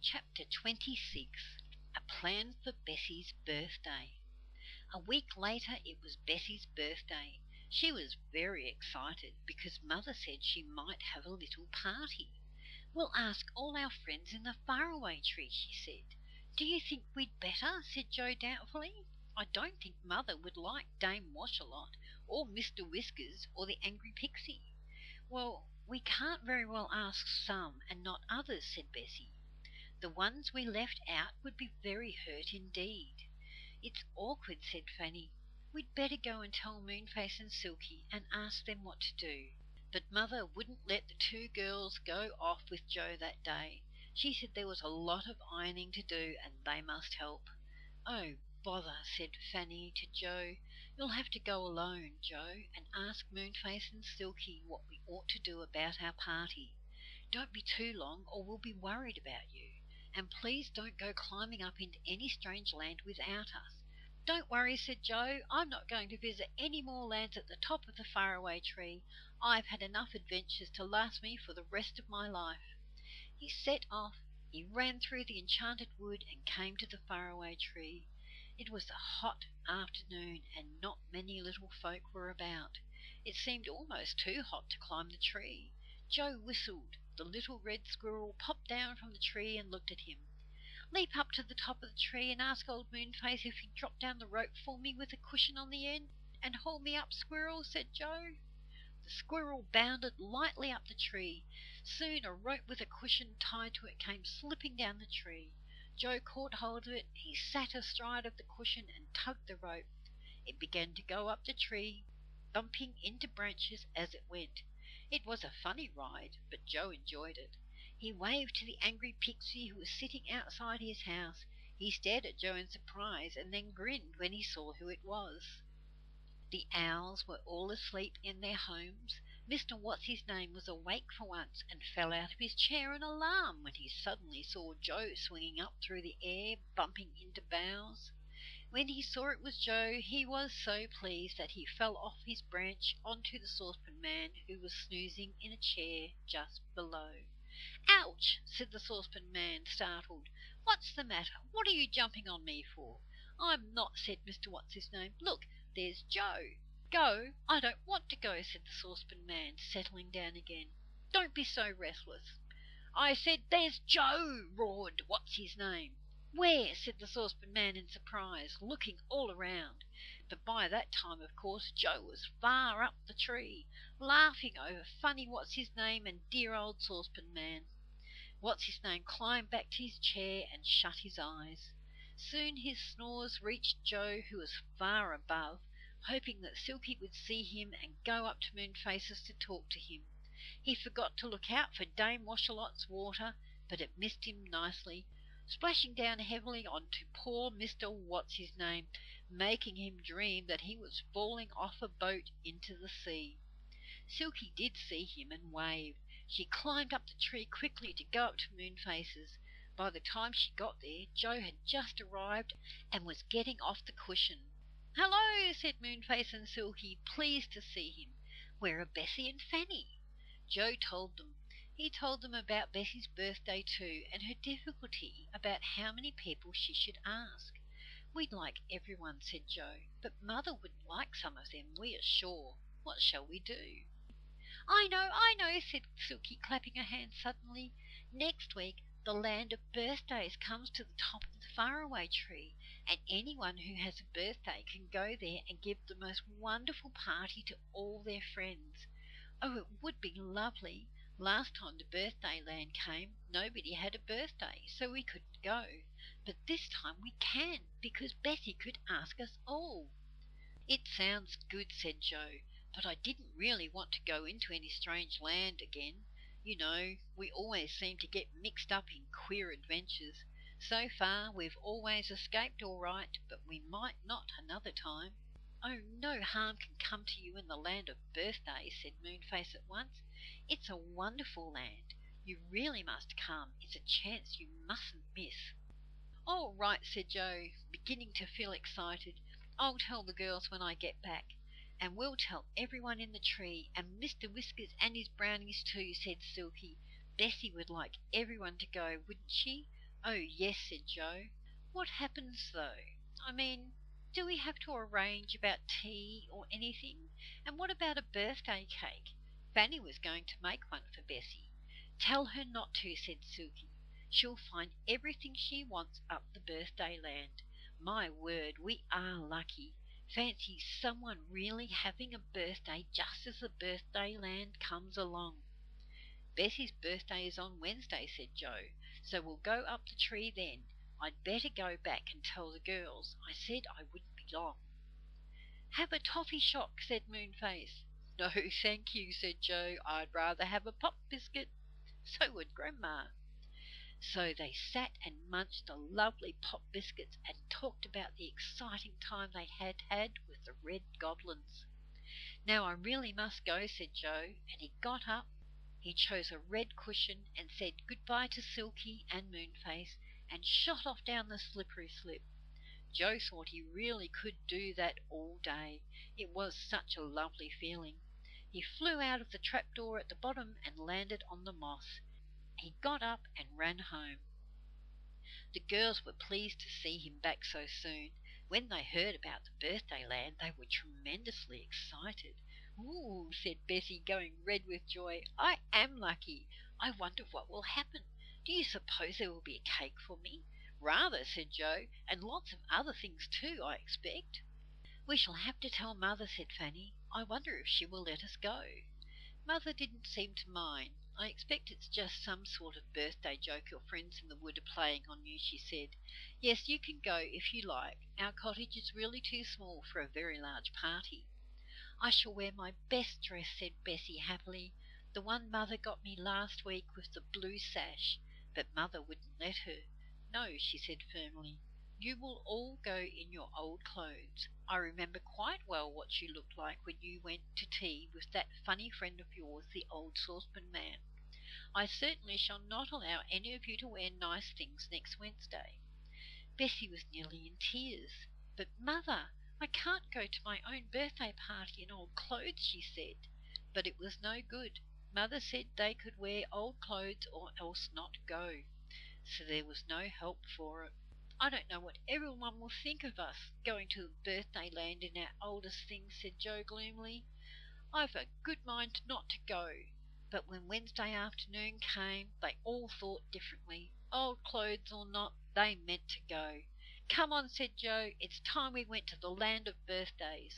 Chapter 26. A Plan for Bessie's Birthday. A week later it was Bessie's birthday. She was very excited because Mother said she might have a little party. "We'll ask all our friends in the faraway tree," she said. "Do you think we'd better?" said Joe doubtfully. "I don't think Mother would like Dame Washalot, or Mr. Whiskers, or the Angry Pixie." "Well, we can't very well ask some and not others," said Bessie. "The ones we left out would be very hurt indeed." "It's awkward," said Fanny. "We'd better go and tell Moonface and Silky and ask them what to do." But Mother wouldn't let the two girls go off with Joe that day. She said there was a lot of ironing to do and they must help. "Oh, bother," said Fanny to Joe. "You'll have to go alone, Joe, and ask Moonface and Silky what we ought to do about our party. Don't be too long or we'll be worried about you. And please don't go climbing up into any strange land without us." "Don't worry," said Joe. "I'm not going to visit any more lands at the top of the faraway tree. I've had enough adventures to last me for the rest of my life." He set off. He ran through the enchanted wood and came to the faraway tree. It was a hot afternoon and not many little folk were about. It seemed almost too hot to climb the tree. Joe whistled. The little red squirrel popped down from the tree and looked at him. "Leap up to the top of the tree and ask old Moonface if he'd drop down the rope for me with a cushion on the end, and hold me up, Squirrel," said Joe. The squirrel bounded lightly up the tree. Soon a rope with a cushion tied to it came slipping down the tree. Joe caught hold of it. He sat astride of the cushion and tugged the rope. It began to go up the tree, bumping into branches as it went. It was a funny ride, but Joe enjoyed it. He waved to the angry pixie who was sitting outside his house. He stared at Joe in surprise and then grinned when he saw who it was. The owls were all asleep in their homes. Mr. What's-his-name was awake for once and fell out of his chair in alarm when he suddenly saw Joe swinging up through the air, bumping into boughs. When he saw it was Joe, he was so pleased that he fell off his branch onto the saucepan man, who was snoozing in a chair just below. "Ouch!" said the saucepan man, startled. "What's the matter? What are you jumping on me for?" "I'm not," said Mr. What's-his-name. "Look, there's Joe." "Go? I don't want to go," said the saucepan man, settling down again. "Don't be so restless." "I said there's Joe," roared What's-his-name. "Where?" said the saucepan man in surprise, looking all around. But by that time, of course, Joe was far up the tree, laughing over funny What's-his-name and dear old saucepan man. What's-his-name climbed back to his chair and shut his eyes. Soon his snores reached Joe, who was far above, hoping that Silky would see him and go up to Moonface's to talk to him. He forgot to look out for Dame Washalot's water, but it missed him nicely, splashing down heavily on to poor Mr. What's-his-name, making him dream that he was falling off a boat into the sea. Silky did see him and waved. She climbed up the tree quickly to go up to Moonface's. By the time she got there, Joe had just arrived and was getting off the cushion. "Hello," said Moonface and Silky, pleased to see him. "Where are Bessie and Fanny?" Joe told them. He told them about Bessie's birthday too, and her difficulty about how many people she should ask. "We'd like everyone," said Joe, "but Mother wouldn't like some of them, we are sure. What shall we do?" I know," said Silky, clapping her hands suddenly. "Next week the Land of Birthdays comes to the top of the faraway tree, and anyone who has a birthday can go there and give the most wonderful party to all their friends. Oh, it would be lovely. Last time the birthday land came, nobody had a birthday, so we couldn't go. But this time we can, because Bessie could ask us all." "It sounds good," said Joe, "but I didn't really want to go into any strange land again. You know, we always seem to get mixed up in queer adventures. So far we've always escaped all right, but we might not another time." "Oh, no harm can come to you in the Land of Birthdays," said Moonface at once. "It's a wonderful land. You really must come. It's a chance you mustn't miss." "All right," said Joe, beginning to feel excited. "I'll tell the girls when I get back." "And we'll tell everyone in the tree, and Mr. Whiskers and his brownies too," said Silky. "Bessie would like everyone to go, wouldn't she? Oh, yes, said Joe. What happens, though? I mean, do we have to arrange about tea or anything? And what about a birthday cake? Fanny was going to make one for Bessie. Tell her not to, said Silky. She'll find everything she wants up the birthday land. My word, we are lucky. Fancy someone really having a birthday just as the birthday land comes along. Bessie's birthday is on Wednesday, said Joe, so we'll go up the tree then. I'd better go back and tell the girls. I said I wouldn't be long. Have a toffee shock, said Moonface. No, thank you, said Joe. I'd rather have a pop biscuit. So would Grandma. So they sat and munched the lovely pop biscuits and talked about the exciting time they had had with the red goblins. Now I really must go, said Joe, and he got up. He chose a red cushion and said goodbye to Silky and Moonface and shot off down the slippery slip. Joe thought he really could do that all day. It was such a lovely feeling. He flew out of the trapdoor at the bottom and landed on the moss. He got up and ran home. The girls were pleased to see him back so soon. When they heard about the birthday land, they were tremendously excited. "Ooh," said Bessie, going red with joy. "I am lucky. I wonder what will happen. Do you suppose there will be a cake for me?" "Rather," said Joe, "and lots of other things too, I expect." "We shall have to tell Mother," said Fanny. "I wonder if she will let us go." Mother didn't seem to mind. "I expect it's just some sort of birthday joke your friends in the wood are playing on you," she said. "Yes, you can go if you like. Our cottage is really too small for a very large party." "I shall wear my best dress," said Bessie happily, "the one Mother got me last week with the blue sash." But Mother wouldn't let her. "No," she said firmly. "You will all go in your old clothes. I remember quite well what you looked like when you went to tea with that funny friend of yours, the old saucepan man. I certainly shall not allow any of you to wear nice things next Wednesday." Bessie was nearly in tears. "But, Mother, I can't go to my own birthday party in old clothes," she said. But it was no good. Mother said they could wear old clothes or else not go. So there was no help for it. "I don't know what everyone will think of us, going to the birthday land in our oldest things," said Joe gloomily. "I've a good mind not to go." But when Wednesday afternoon came, they all thought differently. Old clothes or not, they meant to go. "Come on," said Joe. "It's time we went to the land of birthdays."